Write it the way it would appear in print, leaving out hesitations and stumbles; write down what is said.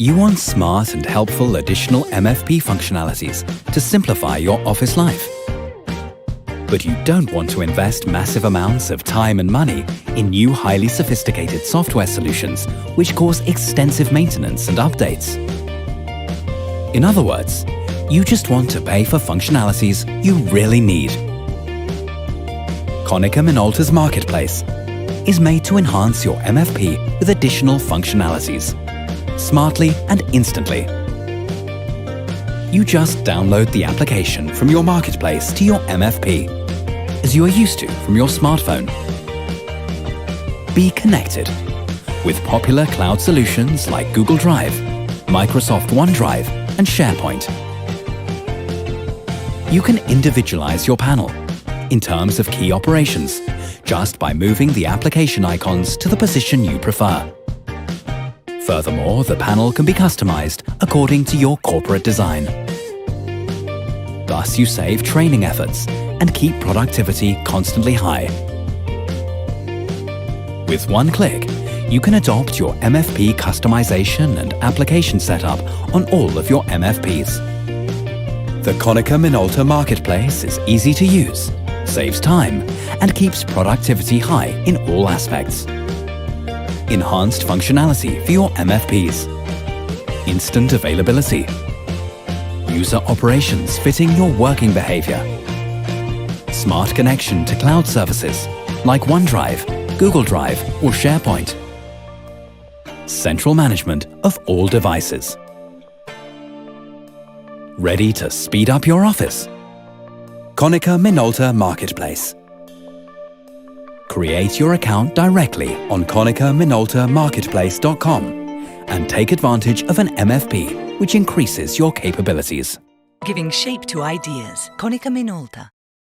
You want smart and helpful additional MFP functionalities to simplify your office life. But you don't want to invest massive amounts of time and money in new highly sophisticated software solutions which cause extensive maintenance and updates. In other words, you just want to pay for functionalities you really need. Konica Minolta's marketplace is made to enhance your MFP with additional functionalities, smartly and instantly. You just download the application from your marketplace to your MFP, as you are used to from your smartphone. Be connected with popular cloud solutions like Google Drive, Microsoft OneDrive, and SharePoint. You can individualize your panel in terms of key operations just by moving the application icons to the position you prefer. Furthermore, the panel can be customized according to your corporate design. Thus, you save training efforts and keep productivity constantly high. With one click, you can adopt your MFP customization and application setup on all of your MFPs. The Konica Minolta marketplace is easy to use, saves time, and keeps productivity high in all aspects. Enhanced functionality for your MFPs. Instant availability. User operations fitting your working behavior. Smart connection to cloud services like OneDrive, Google Drive, or SharePoint. Central management of all devices. Ready to speed up your office? Konica Minolta Marketplace. Create your account directly on konicaminoltamarketplace.com and take advantage of an MFP which increases your capabilities. Giving shape to ideas. Konica Minolta.